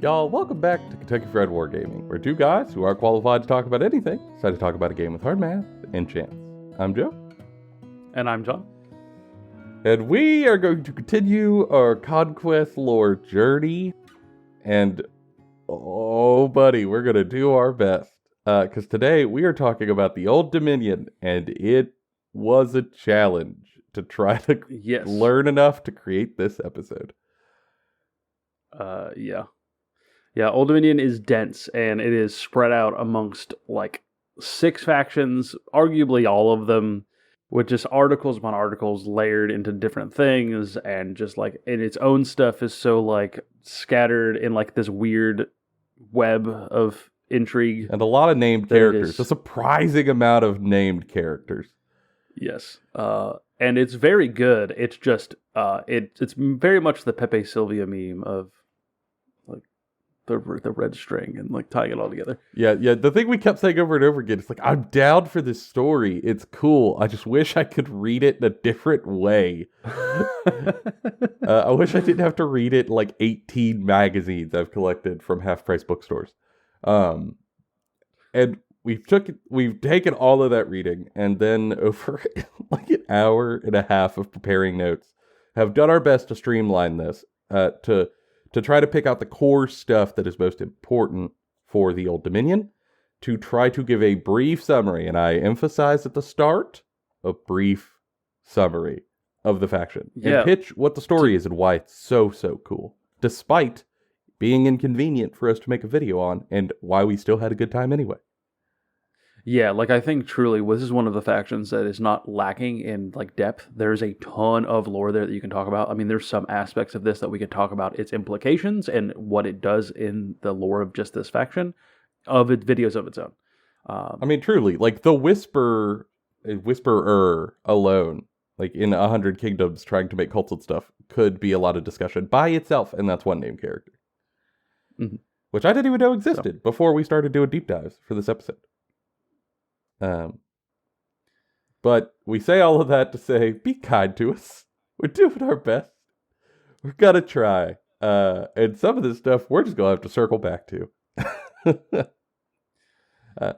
Y'all, welcome back to Kentucky Fried Wargaming, where two guys who aren't qualified to talk about anything decide to talk about a game with hard math and chance. I'm Joe. And I'm John. And we are going to continue our Conquest Lore journey. And, oh buddy, we're going to do our best. Because today we are talking about the Old Dominion, and it was a challenge to try to learn enough to create this episode. Yeah, Old Dominion is dense, and it is spread out amongst, 6 factions, arguably all of them, with just articles upon articles layered into different things, and just, and its own stuff is so, scattered in, this weird web of intrigue. And a lot of named characters. A surprising amount of named characters. Yes. And it's very good. It's just, it's very much the Pepe Sylvia meme of, the red string and tying it all together. Yeah. The thing we kept saying over and over again is I'm down for this story. It's cool. I just wish I could read it in a different way. I wish I didn't have to read it in 18 magazines I've collected from half-price bookstores. And we've taken all of that reading and then over an hour and a half of preparing notes, have done our best to streamline this to try to pick out the core stuff that is most important for the Old Dominion, to try to give a brief summary, and I emphasize at the start, a brief summary of the faction, and pitch what the story is and why it's so cool, despite being inconvenient for us to make a video on, and why we still had a good time anyway. Yeah, I think truly this is one of the factions that is not lacking in depth. There's a ton of lore there that you can talk about. I mean, there's some aspects of this that we could talk about its implications and what it does in the lore of just this faction, of its videos of its own. I mean, truly, the Whisperer alone, in 100 Kingdoms trying to make cults and stuff, could be a lot of discussion by itself, and that's one named character. Mm-hmm. Which I didn't even know existed before we started doing deep dives for this episode. But we say all of that to say, be kind to us. We're doing our best. We're gonna try. And some of this stuff we're just gonna have to circle back to.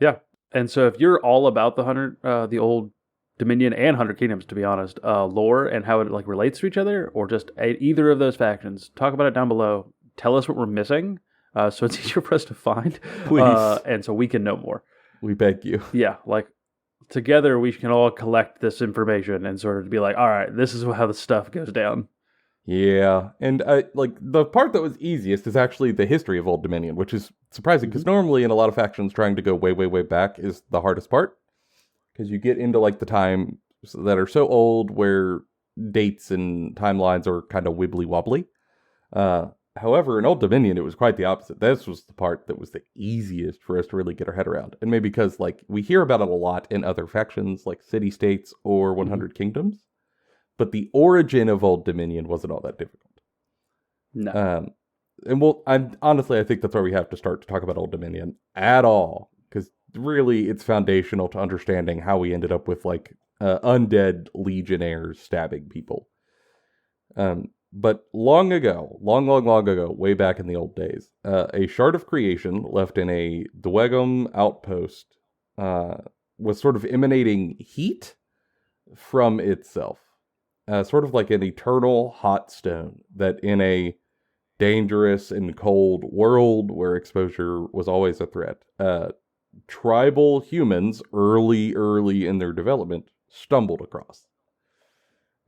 Yeah. And so if you're all about the Old Dominion and 100 Kingdoms, to be honest, lore and how it relates to each other, or just either of those factions, talk about it down below. Tell us what we're missing, so it's easier for us to find. Please. And so we can know more. We beg you. Yeah, together we can all collect this information and sort of be all right, this is how the stuff goes down. Yeah, and the part that was easiest is actually the history of Old Dominion, which is surprising because normally in a lot of factions trying to go way back is the hardest part, because you get into the times that are so old where dates and timelines are kind of wibbly wobbly. However, in Old Dominion, it was quite the opposite. This was the part that was the easiest for us to really get our head around. And maybe because, we hear about it a lot in other factions, like city-states or 100 Kingdoms. But the origin of Old Dominion wasn't all that difficult. No. I think that's where we have to start to talk about Old Dominion at all. Because really, it's foundational to understanding how we ended up with, undead legionnaires stabbing people. But long ago, way back in the old days, a shard of creation left in a Dwegum outpost was sort of emanating heat from itself. Sort of like an eternal hot stone that in a dangerous and cold world where exposure was always a threat, tribal humans early in their development stumbled across.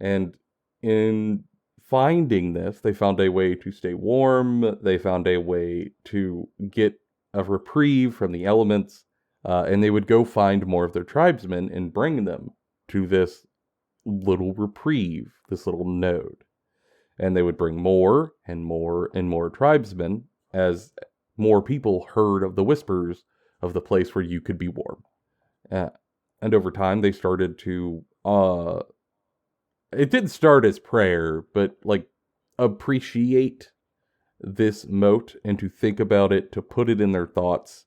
And in finding this, they found a way to stay warm, they found a way to get a reprieve from the elements, and they would go find more of their tribesmen and bring them to this little reprieve, this little node. And they would bring more and more tribesmen as more people heard of the whispers of the place where you could be warm. And over time, they started to it didn't start as prayer, but appreciate this moat and to think about it, to put it in their thoughts,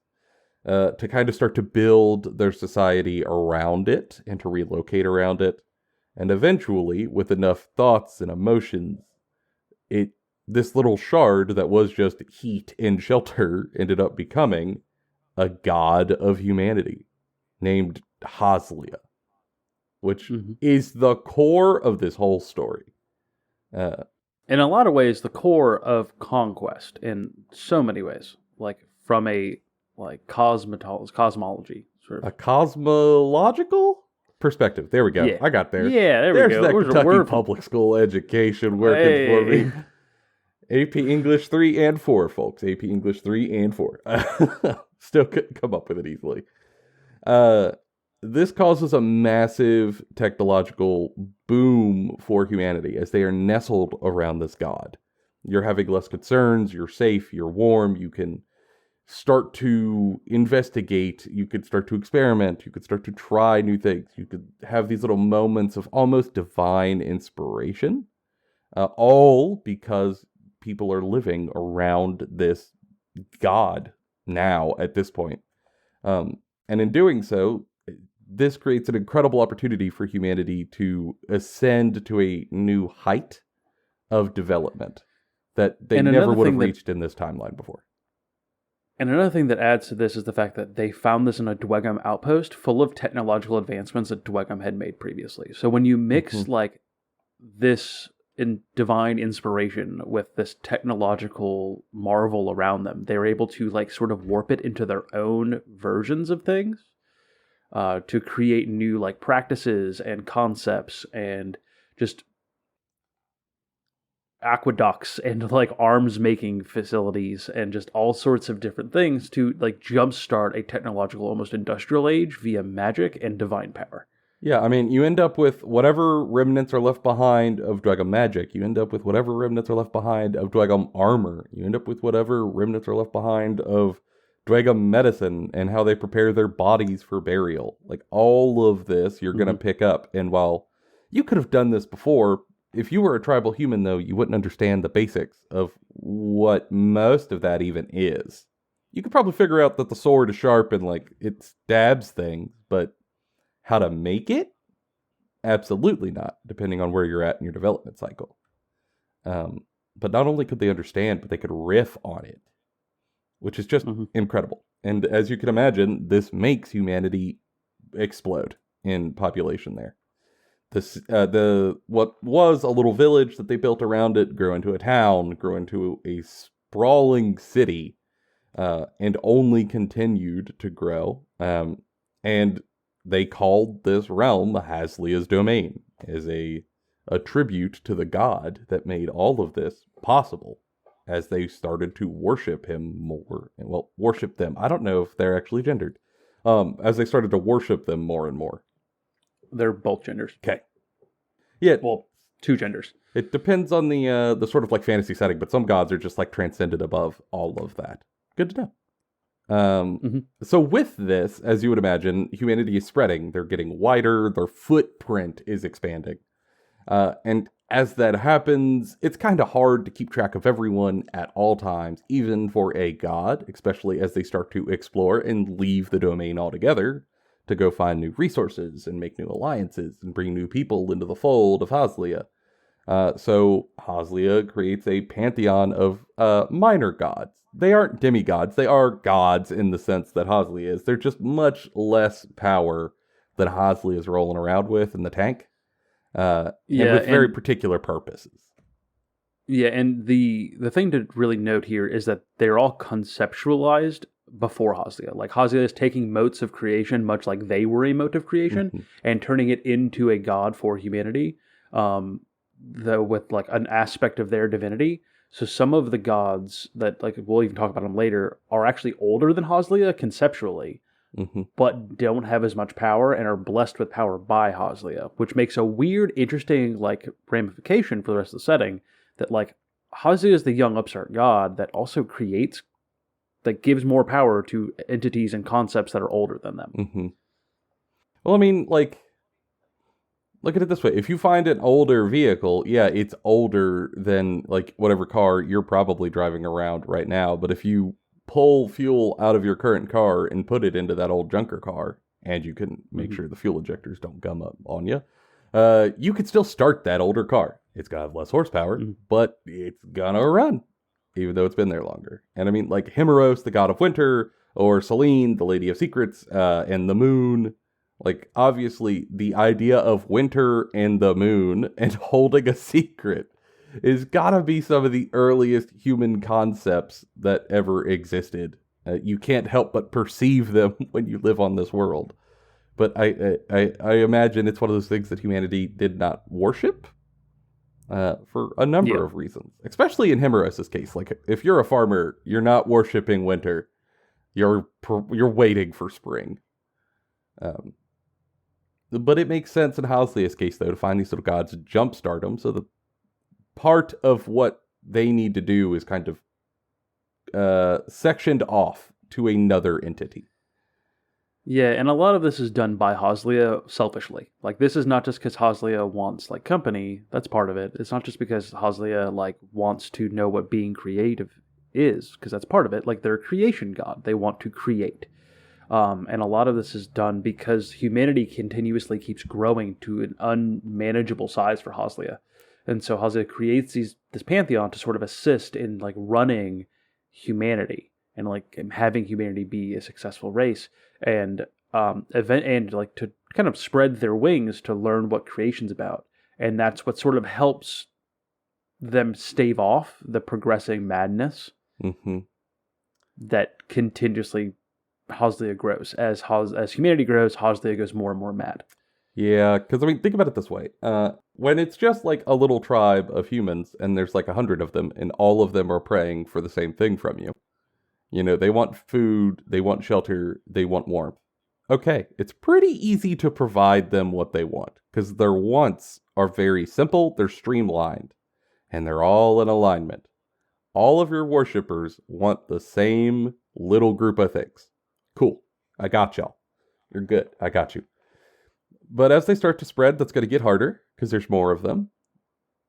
to kind of start to build their society around it and to relocate around it. And eventually, with enough thoughts and emotions, it this little shard that was just heat and shelter ended up becoming a god of humanity named Hazlia, which is the core of this whole story. In a lot of ways, the core of Conquest in so many ways, like from a cosmology sort of a cosmological perspective. There we go. Yeah. I got there. Yeah, there There's we go. that We're Kentucky public school education working for me. AP English 3 and 4, folks. AP English 3 and 4. Still couldn't come up with it easily. This causes a massive technological boom for humanity as they are nestled around this god. You're having less concerns, you're safe, you're warm, you can start to investigate, you could start to experiment, you could start to try new things, you could have these little moments of almost divine inspiration, all because people are living around this god now at this point. And in doing so, this creates an incredible opportunity for humanity to ascend to a new height of development that they never would have reached in this timeline before. And another thing that adds to this is the fact that they found this in a Dweghom outpost full of technological advancements that Dweghom had made previously. So when you mix like this in divine inspiration with this technological marvel around them, they were able to like sort of warp it into their own versions of things to create new like practices and concepts and just aqueducts and like arms making facilities and just all sorts of different things to like jumpstart a technological, almost industrial age via magic and divine power. Yeah, I mean, you end up with whatever remnants are left behind of Dweghom magic. You end up with whatever remnants are left behind of Dweghom armor. You end up with whatever remnants are left behind of Dweghom medicine and how they prepare their bodies for burial. Like, all of this you're going to pick up. And while you could have done this before, if you were a tribal human, though, you wouldn't understand the basics of what most of that even is. You could probably figure out that the sword is sharp and, like, it stabs things, but how to make it? Absolutely not, depending on where you're at in your development cycle. But not only could they understand, but they could riff on it, which is just incredible. And as you can imagine, this makes humanity explode in population there. What was a little village that they built around it grew into a town, grew into a sprawling city, and only continued to grow. And they called this realm Hazlia's domain, as a tribute to the god that made all of this possible, as they started to worship him more. Well, worship them. I don't know if they're actually gendered. As they started to worship them more and more. They're both genders. Okay. Yeah. Well, two genders. It depends on the sort of like fantasy setting, but some gods are just like transcended above all of that. Good to know. So with this, as you would imagine, humanity is spreading. They're getting wider. Their footprint is expanding. And as that happens, it's kind of hard to keep track of everyone at all times, even for a god, especially as they start to explore and leave the domain altogether to go find new resources and make new alliances and bring new people into the fold of Hazlia. So Hazlia creates a pantheon of minor gods. They aren't demigods. They are gods in the sense that Hazlia is. They're just much less power than Hazlia is rolling around with in the tank. And with very particular purposes. Yeah, and the thing to really note here is that they're all conceptualized before Hazlia. Like, Hazlia is taking motes of creation, much like they were a mote of creation, and turning it into a god for humanity, though with like an aspect of their divinity. So some of the gods that, like, we'll even talk about them later, are actually older than Hazlia conceptually, but don't have as much power and are blessed with power by Hazlia, which makes a weird, interesting, like, ramification for the rest of the setting, that, like, Hazlia is the young upstart god that also creates, that gives more power to entities and concepts that are older than them. Well, I mean, like, look at it this way. If you find an older vehicle, yeah, it's older than, like, whatever car you're probably driving around right now. But if you pull fuel out of your current car and put it into that old junker car, and you can make sure the fuel injectors don't gum up on you, You could still start that older car. It's gonna have less horsepower, but it's gonna run, even though it's been there longer. And I mean, like Himeros, the god of winter, or Selene, the lady of secrets, and the moon. Like, obviously, the idea of winter and the moon and holding a secret is gotta be some of the earliest human concepts that ever existed. You can't help but perceive them when you live on this world. But I imagine it's one of those things that humanity did not worship for a number of reasons. Especially in Himeros' case. Like, if you're a farmer, you're not worshiping winter. You're waiting for spring. But it makes sense in Hazlia's case, though, to find these little gods, jumpstart them, so that part of what they need to do is kind of sectioned off to another entity. Yeah, and a lot of this is done by Hazlia selfishly. Like, this is not just because Hazlia wants, like, company. That's part of it. It's not just because Hazlia, like, wants to know what being creative is, because that's part of it. Like, they're a creation god. They want to create. And a lot of this is done because humanity continuously keeps growing to an unmanageable size for Hazlia. And so Hazlia creates this pantheon to sort of assist in, like, running humanity and, like, having humanity be a successful race. And like to kind of spread their wings to learn what creation's about. And that's what sort of helps them stave off the progressing madness that continuously Hazlia grows. As humanity grows, Hazlia goes more and more mad. Yeah, because, I mean, think about it this way. When it's just like a little tribe of humans, and there's like 100 of them, and all of them are praying for the same thing from you. You know, they want food, they want shelter, they want warmth. Okay, it's pretty easy to provide them what they want, because their wants are very simple, they're streamlined, and they're all in alignment. All of your worshippers want the same little group of things. Cool, I got y'all. You're good, I got you. But as they start to spread, that's going to get harder, because there's more of them.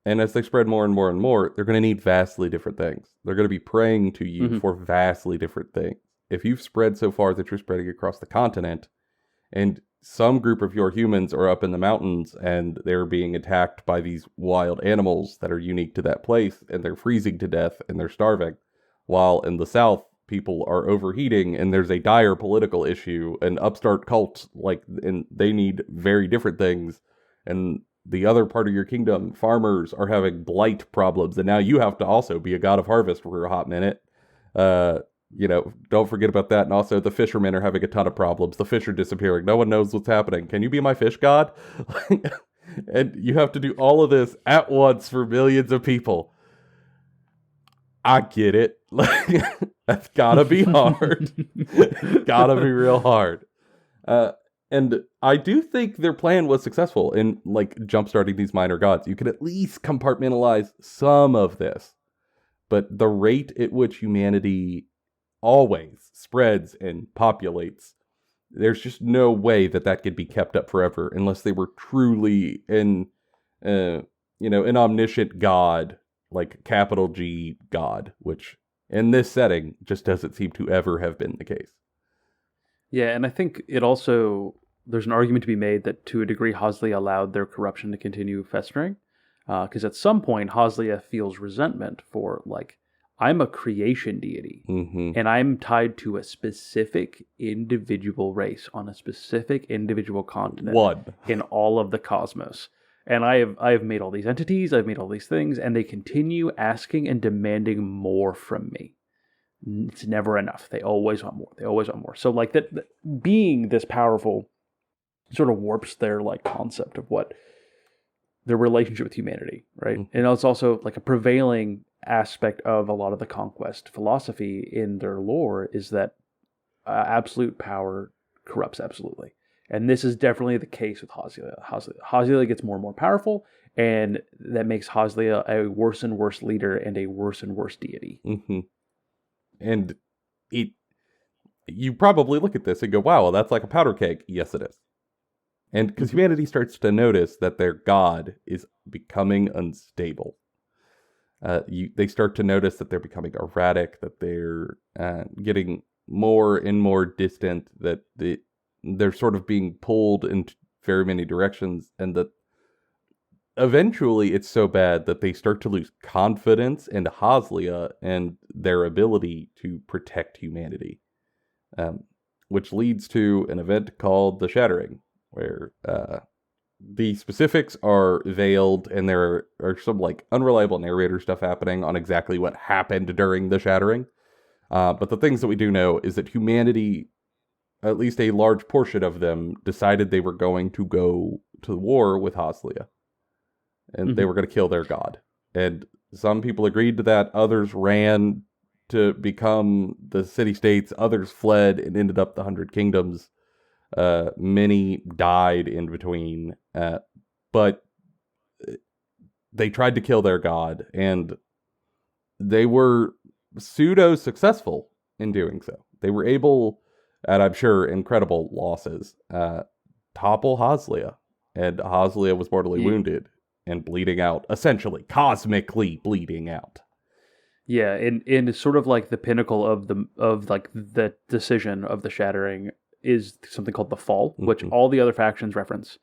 And as they spread more and more and more, they're going to need vastly different things. They're going to be praying to you for vastly different things. If you've spread so far that you're spreading across the continent, and some group of your humans are up in the mountains, and they're being attacked by these wild animals that are unique to that place, and they're freezing to death, and they're starving, while in the south, people are overheating, and there's a dire political issue, and upstart cults, like, and they need very different things, and the other part of your kingdom, farmers are having blight problems, and now you have to also be a god of harvest for a hot minute. You know, don't forget about that. And also, the fishermen are having a ton of problems. The fish are disappearing. No one knows what's happening. Can you be my fish god? And you have to do all of this at once for millions of people. I get it. That's gotta be hard. Gotta be real hard. And I do think their plan was successful in, like, jumpstarting these minor gods. You could at least compartmentalize some of this. But the rate at which humanity always spreads and populates, there's just no way that could be kept up forever unless they were truly an omniscient god, like capital G God, which in this setting just doesn't seem to ever have been the case. Yeah, and I think it also, there's an argument to be made that to a degree Hazlia allowed their corruption to continue festering. Because at some point Hazlia feels resentment for, like, I'm a creation deity, and I'm tied to a specific individual race on a specific individual continent in all of the cosmos. And I have made all these entities, I've made all these things, and they continue asking and demanding more from me. It's never enough. They always want more. They always want more. So, like, that being this powerful sort of warps their, like, concept of what their relationship with humanity, right? And it's also, like, a prevailing aspect of a lot of the conquest philosophy in their lore is that absolute power corrupts absolutely. And this is definitely the case with Hazlia. Hazlia gets more and more powerful, and that makes Hazlia a worse and worse leader and a worse and worse deity. And you probably look at this and go, wow, well, that's like a powder keg. Yes, it is. And because humanity starts to notice that their god is becoming unstable. They start to notice that they're becoming erratic, that they're getting more and more distant, that they're sort of being pulled in very many directions, and that eventually it's so bad that they start to lose confidence in Hazlia and their ability to protect humanity, which leads to an event called the Shattering, where the specifics are veiled and there are some like unreliable narrator stuff happening on exactly what happened during the Shattering. But the things that we do know is that humanity, at least a large portion of them, decided they were going to go to war with Hazlia. And they were going to kill their god. And some people agreed to that. Others ran to become the city-states. Others fled and ended up the 100 Kingdoms. Many died in between. But they tried to kill their god. And they were pseudo-successful in doing so. They were able, at I'm sure incredible losses, topple Hazlia. And Hazlia was mortally wounded and bleeding out, essentially, cosmically bleeding out. Yeah, and it's sort of like the pinnacle of the decision of the Shattering is something called the Fall, which all the other factions reference,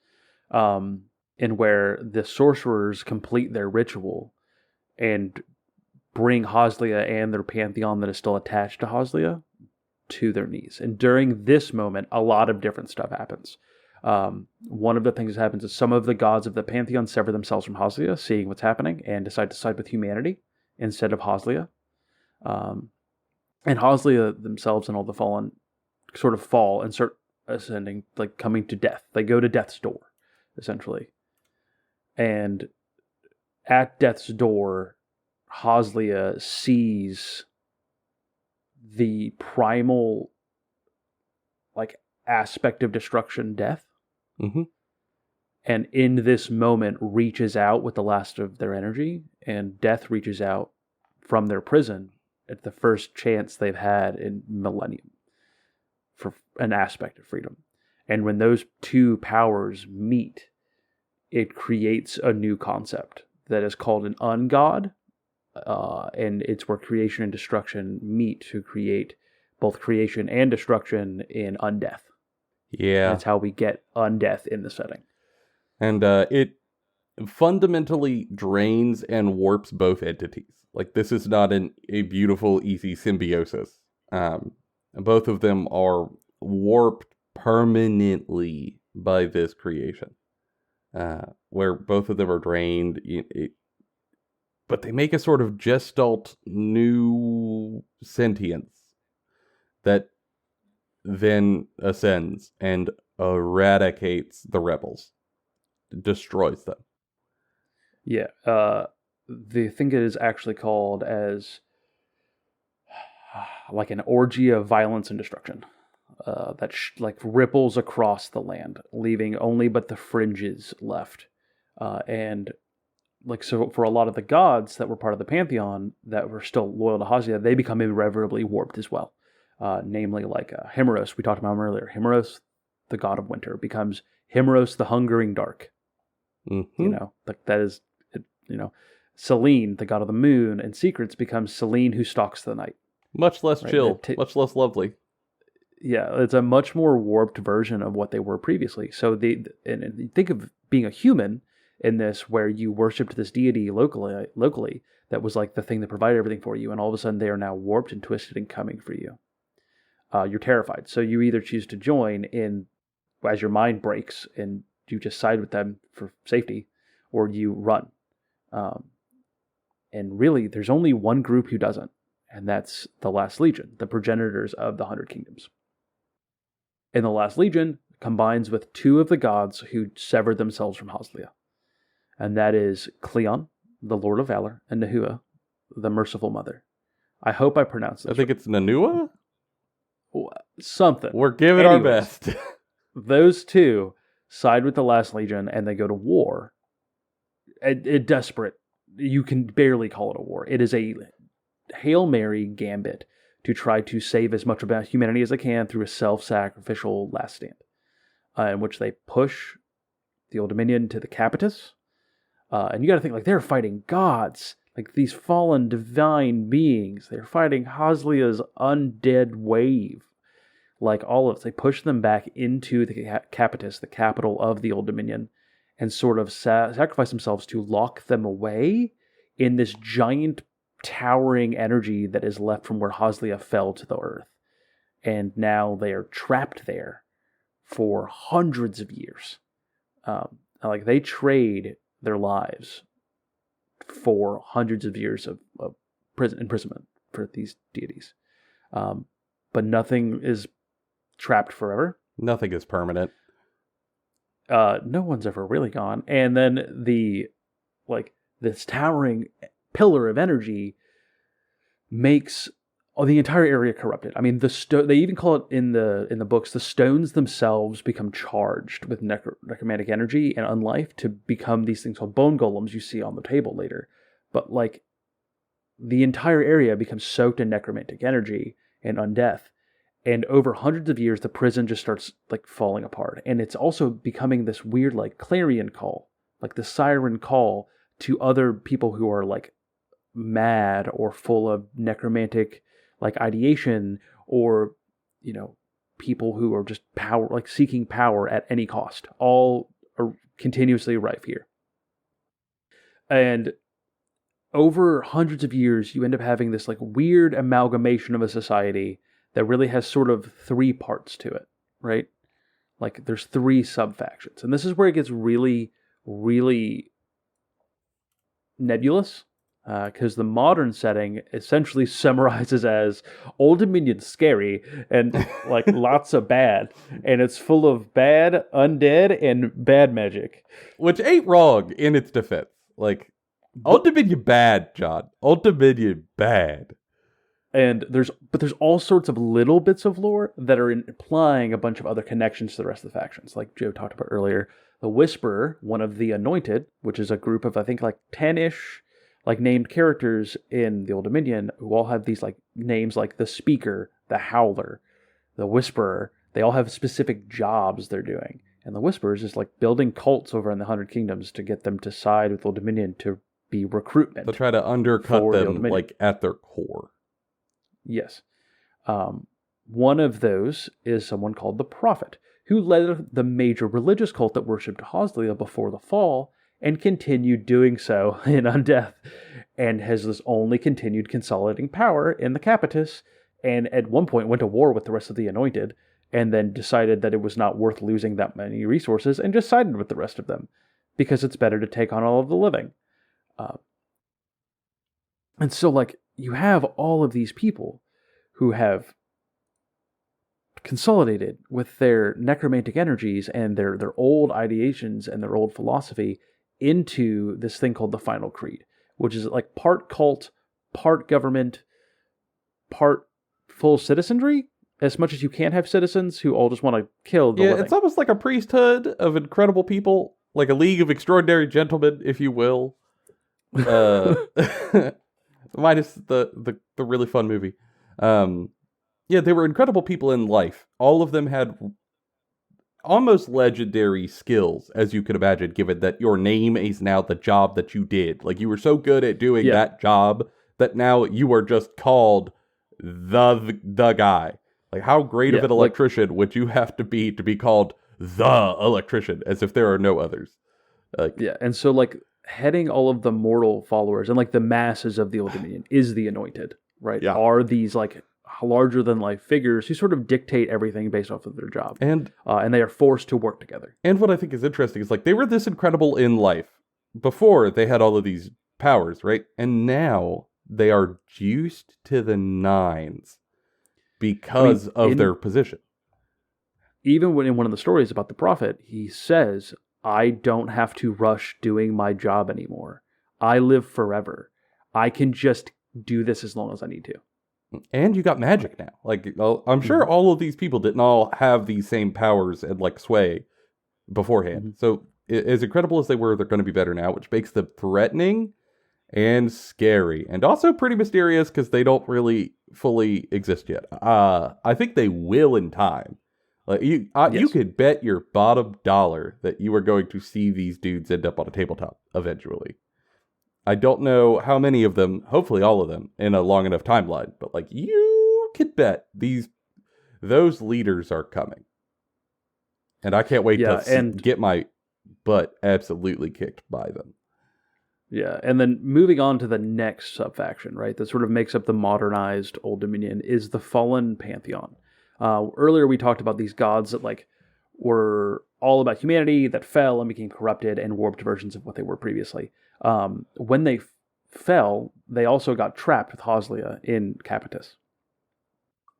and where the sorcerers complete their ritual and bring Hazlia and their pantheon that is still attached to Hazlia to their knees. And during this moment, a lot of different stuff happens. One of the things that happens is some of the gods of the pantheon sever themselves from Hazlia, seeing what's happening, and decide to side with humanity instead of Hazlia. And Hazlia themselves and all the fallen sort of fall and start ascending, like coming to death. They go to death's door, essentially. And at death's door, Hazlia sees the primal, like, aspect of destruction, death. And in this moment reaches out with the last of their energy, and death reaches out from their prison at the first chance they've had in millennium for an aspect of freedom. And when those two powers meet, it creates a new concept that is called an ungod, and it's where creation and destruction meet to create both creation and destruction in undeath. Yeah. That's how we get undeath in the setting. And it fundamentally drains and warps both entities. Like, this is not a beautiful, easy symbiosis. Both of them are warped permanently by this creation. Where both of them are drained. But they make a sort of gestalt new sentience that then ascends and eradicates the rebels, destroys them. Yeah, the thing it is actually called as like an orgy of violence and destruction that like ripples across the land, leaving only but the fringes left. And like, so for a lot of the gods that were part of the pantheon that were still loyal to Hazlia, they become irreversibly warped as well. Namely, like Himeros, we talked about him earlier. Himeros, the god of winter, becomes Himeros, the hungering dark. You know, like that is, you know, Selene, the god of the moon and secrets, becomes Selene, who stalks the night. Much less chill, much less lovely. Yeah, it's a much more warped version of what they were previously. So and think of being a human in this, where you worshipped this deity locally that was like the thing that provided everything for you, and all of a sudden they are now warped and twisted and coming for you. You're terrified. So you either choose to join in as your mind breaks and you just side with them for safety, or you run. And really, there's only one group who doesn't, and that's the Last Legion, the progenitors of the 100 Kingdoms. And the Last Legion combines with two of the gods who severed themselves from Hazlia. And that is Cleon, the Lord of Valor, and Nahua, the Merciful Mother. I hope I pronounced this. I think it's Nanua? Something. We're giving our best. Those two side with the Last Legion, and they go to war. Desperate. You can barely call it a war. It is a Hail Mary gambit to try to save as much of humanity as they can through a self-sacrificial last stand, in which they push the Old Dominion to the Capitus. And you got to think, like, they're fighting gods, like these fallen divine beings. They're fighting Hazlia's undead wave. Like all of it, they push them back into the Capitus, the capital of the Old Dominion, and sort of sacrifice themselves to lock them away in this giant towering energy that is left from where Hazlia fell to the earth. And now they are trapped there for hundreds of years. Like they trade their lives for hundreds of years of imprisonment for these deities. But nothing is trapped forever. Nothing is permanent. No one's ever really gone. And then this towering pillar of energy makes the entire area corrupted. I mean, they even call it in the books, the stones themselves become charged with necromantic energy and unlife to become these things called bone golems you see on the table later. But like the entire area becomes soaked in necromantic energy and undeath. And over hundreds of years, the prison just starts like falling apart. And it's also becoming this weird like clarion call, like the siren call to other people who are like mad or full of necromantic like ideation, or, you know, people who are just power, like seeking power at any cost. All are continuously rife here. And over hundreds of years, you end up having this like weird amalgamation of a society that really has sort of three parts to it, right? Like there's three sub-factions. And this is where it gets really, really nebulous, because the modern setting essentially summarizes as Old Dominion's scary and like lots of bad. And it's full of bad, undead, and bad magic. Which ain't wrong in its defense. Like, Old Dominion bad, John. Old Dominion bad. And there's all sorts of little bits of lore that are implying a bunch of other connections to the rest of the factions. Like Joe talked about earlier, the Whisperer, one of the Anointed, which is a group of, I think, like 10-ish like named characters in the Old Dominion who all have these like names like the Speaker, the Howler, the Whisperer. They all have specific jobs they're doing. And the Whisperers is like building cults over in the 100 Kingdoms to get them to side with the Old Dominion to be recruitment. They'll try to undercut them like at their core. Yes. One of those is someone called the Prophet, who led the major religious cult that worshipped Hazlia before the fall and continued doing so in Undeath, and has this only continued consolidating power in the Capitus, and at one point went to war with the rest of the Anointed, and then decided that it was not worth losing that many resources, and just sided with the rest of them, because it's better to take on all of the living. And so, like, you have all of these people who have consolidated with their necromantic energies and their old ideations and their old philosophy into this thing called the Final Creed, which is like part cult, part government, part full citizenry, as much as you can have citizens who all just want to kill the living. It's almost like a priesthood of incredible people, like a league of extraordinary gentlemen, if you will. Minus the really fun movie. Yeah, they were incredible people in life. All of them had almost legendary skills, as you could imagine, given that your name is now the job that you did. Like, you were so good at doing that job that now you are just called the guy. Like, how great of an electrician would you have to be called the electrician, as if there are no others? And so, like, heading all of the mortal followers and, like, the masses of the Old Dominion is the Anointed, right? Yeah. Are these, like, larger-than-life figures who sort of dictate everything based off of their job. And they are forced to work together. And what I think is interesting is, like, they were this incredible in life before they had all of these powers, right? And now they are juiced to the nines because of their position. Even when in one of the stories about the Prophet, he says, I don't have to rush doing my job anymore. I live forever. I can just do this as long as I need to. And you got magic now. Like, I'm sure all of these people didn't all have these same powers and, like, sway beforehand. Mm-hmm. So, as incredible as they were, they're going to be better now, which makes them threatening and scary. And also pretty mysterious, because they don't really fully exist yet. I think they will in time. Like, you could bet your bottom dollar that you are going to see these dudes end up on a tabletop eventually. I don't know how many of them, hopefully all of them, in a long enough timeline, but, like, you could bet those leaders are coming. And I can't wait to get my but absolutely kicked by them. Yeah, and then moving on to the next subfaction, right, that sort of makes up the modernized Old Dominion is the Fallen Pantheon. Earlier we talked about these gods that like were all about humanity that fell and became corrupted and warped versions of what they were previously. When they fell, they also got trapped with Hazlia in Capitus.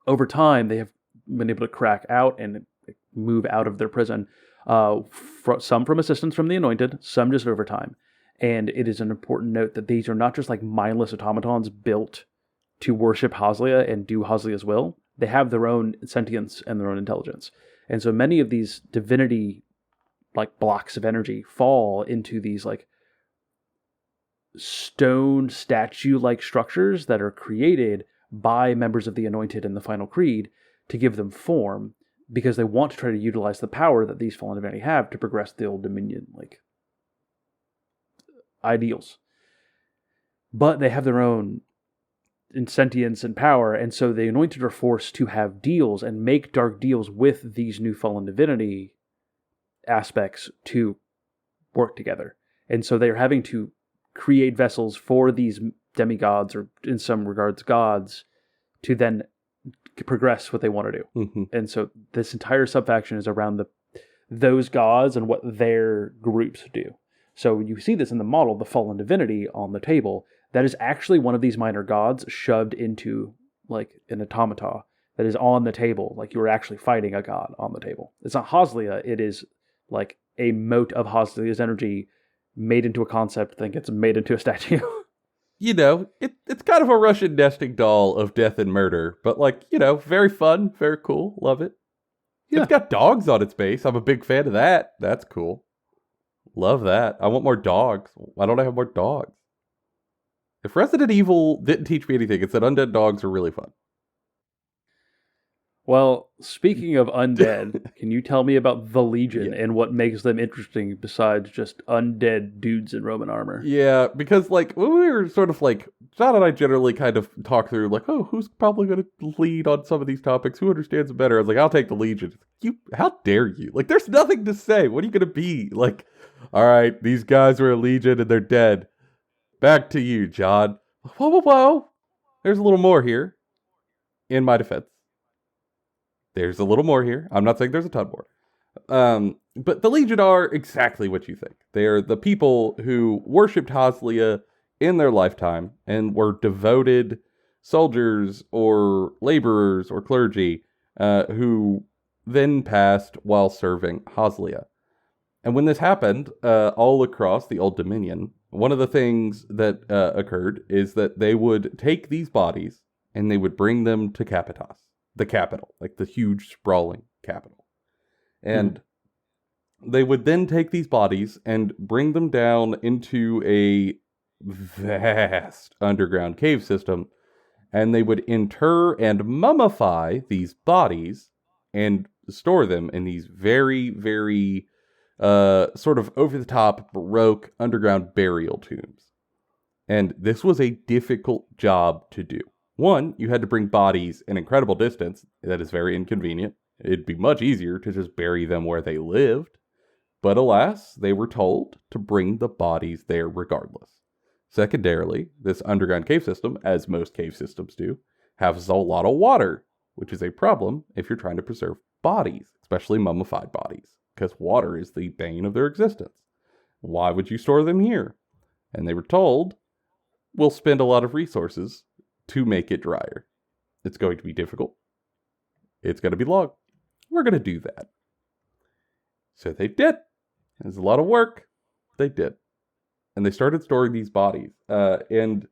Over time, they have been able to crack out and move out of their prison. Some from assistance from the Anointed, some just over time. And it is an important note that these are not just like mindless automatons built to worship Hazlia and do Hazlia's will. They have their own sentience and their own intelligence. And so many of these divinity like blocks of energy fall into these like stone statue-like structures that are created by members of the Anointed in the Final Creed to give them form, because they want to try to utilize the power that these fallen divinity have to progress the Old Dominion like ideals. But they have their own sentience and power, and so the Anointed are forced to have deals and make dark deals with these new fallen divinity aspects to work together. And so they're having to create vessels for these demigods, or in some regards gods, to then progress what they want to do. Mm-hmm. And so this entire subfaction is around those gods and what their groups do. So you see this in the model, the fallen divinity on the table. That is actually one of these minor gods shoved into like an automata that is on the table. Like you were actually fighting a god on the table. It's not Hazlia. It is like a mote of Hazlia's energy made into a concept that gets made into a statue. You know, it's kind of a Russian nesting doll of death and murder, but like, you know, very fun, very cool. Love it. Yeah. It's got dogs on its base. I'm a big fan of that. That's cool. Love that. I want more dogs. Why don't I have more dogs? If Resident Evil didn't teach me anything, it's that undead dogs are really fun. Well, speaking of undead, can you tell me about the Legion and what makes them interesting besides just undead dudes in Roman armor? Yeah, because like when we were sort of like, John and I generally kind of talk through like, oh, who's probably going to lead on some of these topics? Who understands it better? I was like, I'll take the Legion. How dare you? Like, there's nothing to say. What are you going to be? Like, all right, these guys are a Legion and they're dead. Back to you, John. Whoa, whoa, whoa. There's a little more here. In my defense. There's a little more here. I'm not saying there's a ton more. But the Legion are exactly what you think. They are the people who worshipped Hazlia in their lifetime and were devoted soldiers or laborers or clergy who then passed while serving Hazlia. And when this happened all across the Old Dominion, one of the things that occurred is that they would take these bodies and they would bring them to Capitas. The capital, like the huge sprawling capital. And they would then take these bodies and bring them down into a vast underground cave system, and they would inter and mummify these bodies and store them in these very, very sort of over-the-top Baroque underground burial tombs. And this was a difficult job to do. One, you had to bring bodies an incredible distance. That is very inconvenient. It'd be much easier to just bury them where they lived. But alas, they were told to bring the bodies there regardless. Secondarily, this underground cave system, as most cave systems do, has a lot of water, which is a problem if you're trying to preserve bodies, especially mummified bodies, because water is the bane of their existence. Why would you store them here? And they were told, we'll spend a lot of resources to make it drier. It's going to be difficult. It's going to be long. We're going to do that. So they did. It's a lot of work. They did. And they started storing these bodies. And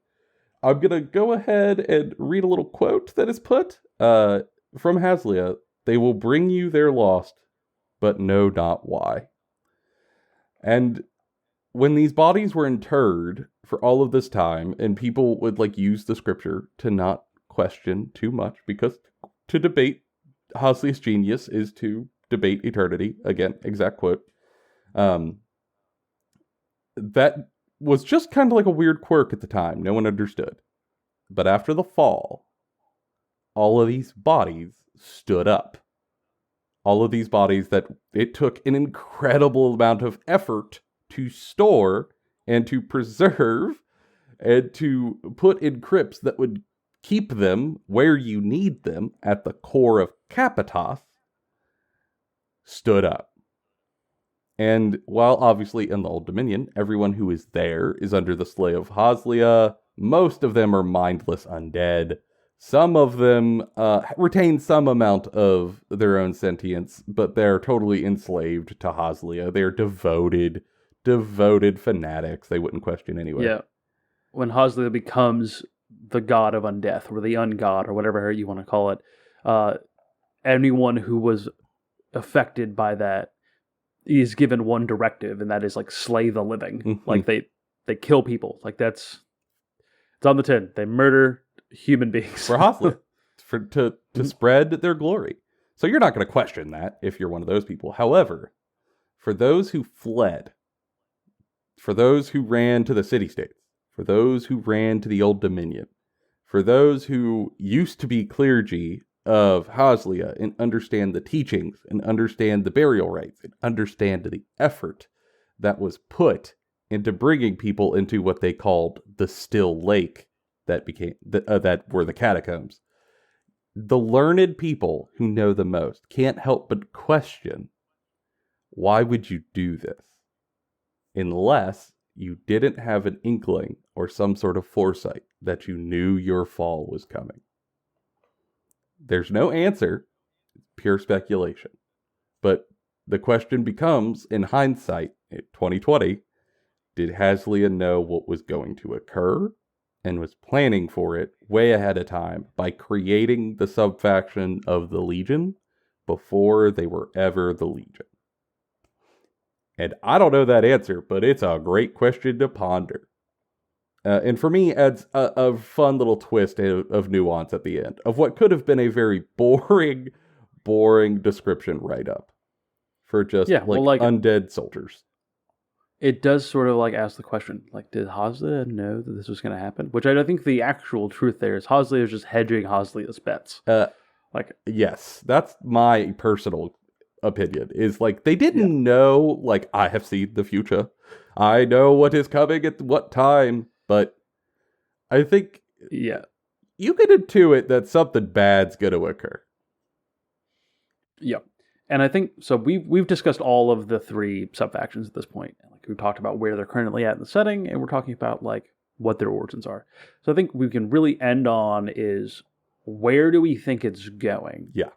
I'm going to go ahead and read a little quote that is put from Hazlia. They will bring you their lost, but know not why. And when these bodies were interred for all of this time, and people would like use the scripture to not question too much, because to debate Hazlia's genius is to debate eternity. Again, exact quote. That was just kind of like a weird quirk at the time. No one understood. But after the fall, all of these bodies stood up. All of these bodies that it took an incredible amount of effort to store and to preserve and to put in crypts that would keep them where you need them at the core of Capitoth, stood up. And while obviously in the Old Dominion, everyone who is there is under the sway of Hazlia, most of them are mindless undead. Some of them retain some amount of their own sentience, but they're totally enslaved to Hazlia. They're devoted fanatics. They wouldn't question anyway. Yeah. When Hazlia becomes the god of undeath, or the ungod, or whatever you want to call it, anyone who was affected by that is given one directive, and that is like slay the living. Mm-hmm. Like they kill people. Like it's on the tin. They murder human beings for Hazlia, to spread their glory. So you're not going to question that if you're one of those people. However, for those who fled, for those who ran to the city-states, for those who ran to the Old Dominion, for those who used to be clergy of Hazlia and understand the teachings and understand the burial rites and understand the effort that was put into bringing people into what they called the Still Lake that became that were the catacombs. The learned people who know the most can't help but question, why would you do this? Unless you didn't have an inkling or some sort of foresight that you knew your fall was coming. There's no answer, it's pure speculation. But the question becomes, in hindsight, in 2020, did Hazlia know what was going to occur and was planning for it way ahead of time by creating the subfaction of the Legion before they were ever the Legion? And I don't know that answer, but it's a great question to ponder. And for me, adds a fun little twist of nuance at the end of what could have been a very boring description write-up for just undead soldiers. It does sort of like ask the question, like, did Hazlia know that this was going to happen? Which I don't think the actual truth there is Hazlia is just hedging Hazlia's bets. Yes, that's my personal opinion, is like they didn't know, like, I have seen the future. I know what is coming at what time, but I think you can intuit that something bad's going to occur. Yeah. And I think, so we've discussed all of the three subfactions at this point. Like we've talked about where they're currently at in the setting, and we're talking about like what their origins are. So I think we can really end on is, where do we think it's going? Yeah.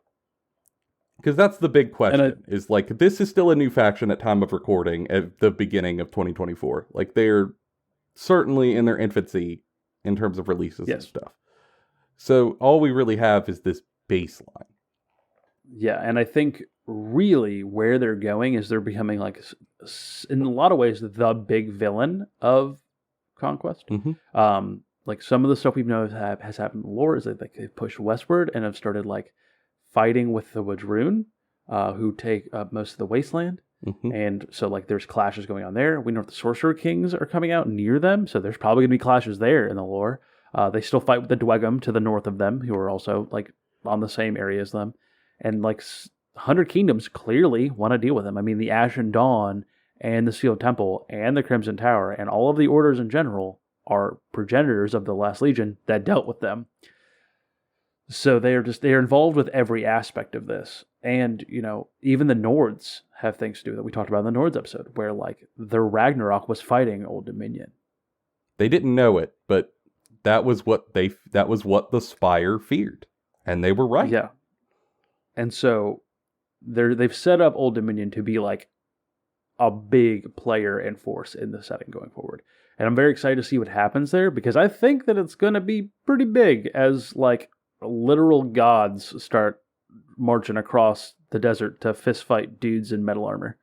Because that's the big question, is like, this is still a new faction at time of recording at the beginning of 2024. Like, they're certainly in their infancy in terms of releases and stuff. So all we really have is this baseline. Yeah, and I think really where they're going is they're becoming, like, in a lot of ways, the big villain of Conquest. Mm-hmm. Like, some of the stuff we know has happened in the lore is that they've pushed westward and have started, like, fighting with the Wajrun, who take up most of the wasteland. Mm-hmm. And so, like, there's clashes going on there. We know the Sorcerer Kings are coming out near them, so there's probably going to be clashes there in the lore. They still fight with the Dwegum to the north of them, who are also, like, on the same area as them. And, like, 100 Kingdoms clearly want to deal with them. I mean, the Ashen Dawn and the Sealed Temple and the Crimson Tower and all of the orders in general are progenitors of the last Legion that dealt with them. So they are involved with every aspect of this. And, you know, even the Nords have things to do that we talked about in the Nords episode, where, like, their Ragnarok was fighting Old Dominion. They didn't know it, but that was what the Spire feared. And they were right. Yeah. And so they've set up Old Dominion to be, like, a big player and force in the setting going forward. And I'm very excited to see what happens there, because I think that it's going to be pretty big as, like, literal gods start marching across the desert to fist fight dudes in metal armor.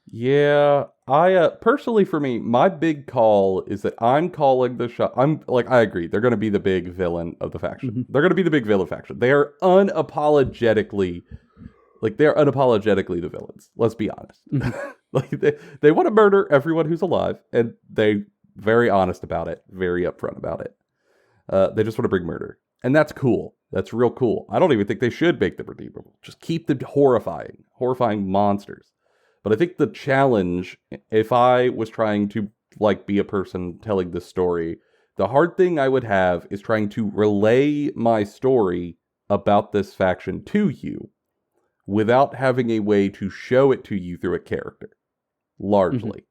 Yeah, I personally, for me, my big call is that I'm calling the shot. I agree. They're going to be the big villain of the faction. Mm-hmm. They're going to be the big villain faction. They are unapologetically the villains. Let's be honest. Like they want to murder everyone who's alive, and they're very honest about it, very upfront about it. They just want to bring murder. And that's cool. That's real cool. I don't even think they should make them redeemable. Just keep them horrifying monsters. But I think the challenge, if I was trying to like be a person telling this story, the hard thing I would have is trying to relay my story about this faction to you without having a way to show it to you through a character. Largely.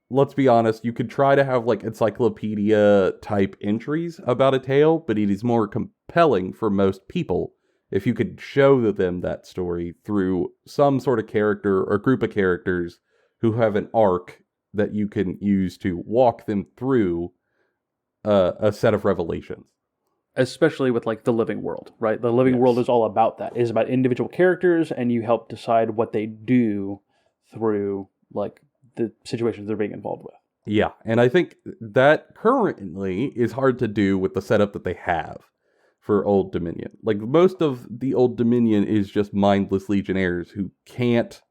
Let's be honest, you could try to have like encyclopedia type entries about a tale, but it is more compelling for most people if you could show them that story through some sort of character or group of characters who have an arc that you can use to walk them through a set of revelations. Especially with like the living world, right? The living world is all about that. It is about individual characters, and you help decide what they do through like the situations they're being involved with. Yeah, and I think that currently is hard to do with the setup that they have for Old Dominion. Like, most of the Old Dominion is just mindless legionnaires who can't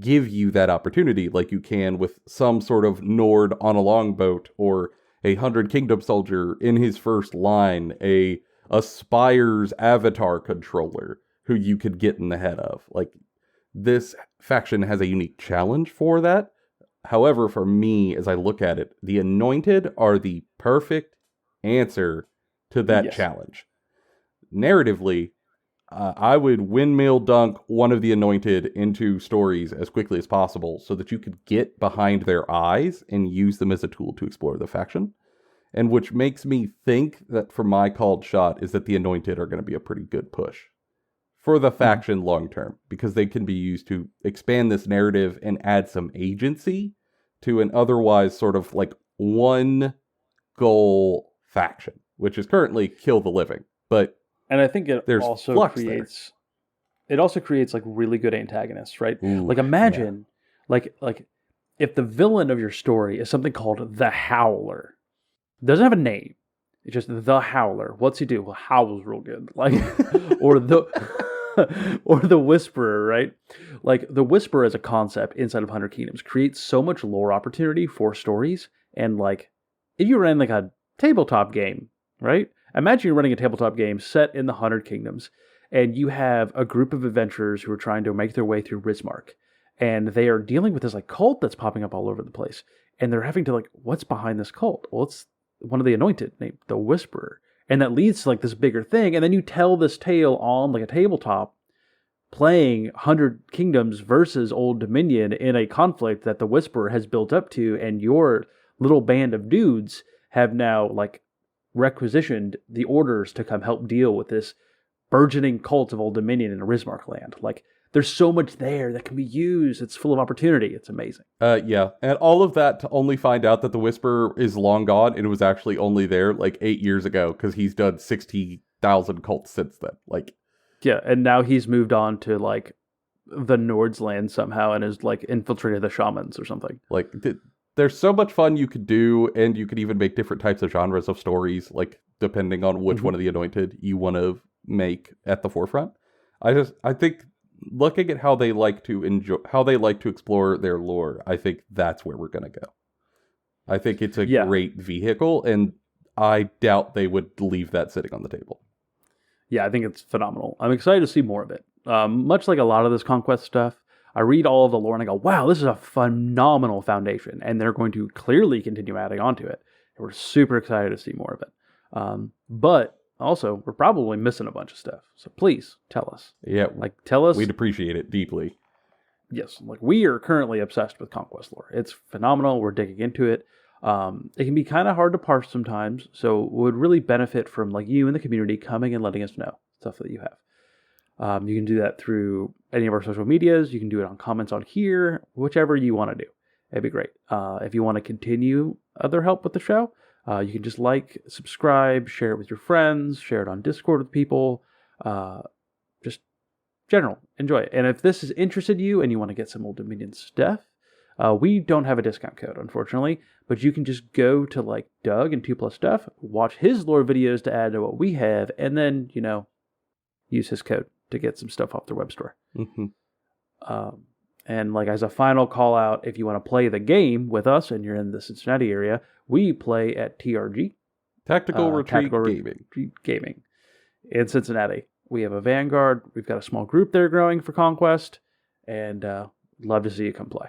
give you that opportunity like you can with some sort of Nord on a longboat, or a 100 Kingdom soldier in his first line, a Spire's avatar controller who you could get in the head of. Like, this faction has a unique challenge for that. However, for me, as I look at it, the Anointed are the perfect answer to that challenge. Narratively, I would windmill dunk one of the Anointed into stories as quickly as possible so that you could get behind their eyes and use them as a tool to explore the faction. And which makes me think that for my called shot is that the Anointed are going to be a pretty good push for the faction long term, because they can be used to expand this narrative and add some agency to an otherwise sort of like one goal faction, which is currently kill the living. And I think it also creates like really good antagonists, right? Ooh, like imagine like if the villain of your story is something called the Howler. It doesn't have a name. It's just the Howler. What's he do? Well, howls real good. Like or the Whisperer, right? Like the Whisperer as a concept inside of 100 Kingdoms creates so much lore opportunity for stories. And like if you ran like a tabletop game, right? Imagine you're running a tabletop game set in the 100 Kingdoms, and you have a group of adventurers who are trying to make their way through Rismark, and they are dealing with this like cult that's popping up all over the place, and they're having to like, what's behind this cult? Well, it's one of the Anointed named the Whisperer, and that leads to like this bigger thing, and then you tell this tale on like a tabletop, playing 100 Kingdoms versus Old Dominion in a conflict that the Whisperer has built up to, and your little band of dudes have now like requisitioned the orders to come help deal with this burgeoning cult of Old Dominion in Rismark land. Like, there's so much there that can be used. It's full of opportunity. It's amazing. Yeah. And all of that to only find out that the Whisperer is long gone, and it was actually only there like 8 years ago, because he's done 60,000 cults since then. Like, yeah, and now he's moved on to like the Nord's land somehow and is like infiltrated the shamans or something. Like, there's so much fun you could do, and you could even make different types of genres of stories, like depending on which one of the Anointed you want to make at the forefront. I think looking at how they like to explore their lore, I think that's where we're gonna go. I think it's a great vehicle, and I doubt they would leave that sitting on the table. Yeah, I think it's phenomenal. I'm excited to see more of it. Much like a lot of this Conquest stuff, I read all of the lore and I go, wow, this is a phenomenal foundation. And they're going to clearly continue adding on to it. And we're super excited to see more of it. But also, we're probably missing a bunch of stuff. So please tell us. Yeah. Like, tell us. We'd appreciate it deeply. Yes. Like, we are currently obsessed with Conquest Lore. It's phenomenal. We're digging into it. It can be kind of hard to parse sometimes. So would really benefit from like you and the community coming and letting us know stuff that you have. You can do that through any of our social medias. You can do it on comments on here, whichever you want to do. It'd be great. If you want to continue other help with the show, you can just like, subscribe, share it with your friends, share it on Discord with people. Just general, enjoy it. And if this has interested you and you want to get some Old Dominion stuff, we don't have a discount code, unfortunately, but you can just go to like Doug and 2+ Stuff, watch his lore videos to add to what we have, and then, use his code to get some stuff off their web store. And like as a final call out, if you want to play the game with us and you're in the Cincinnati area, we play at TRG. Tactical Retreat Gaming. Gaming in Cincinnati. We have a Vanguard. We've got a small group there growing for Conquest, and love to see you come play.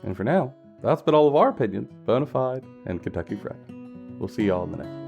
And for now, that's been all of our opinions, bona fide and Kentucky Fried. We'll see y'all in the next one.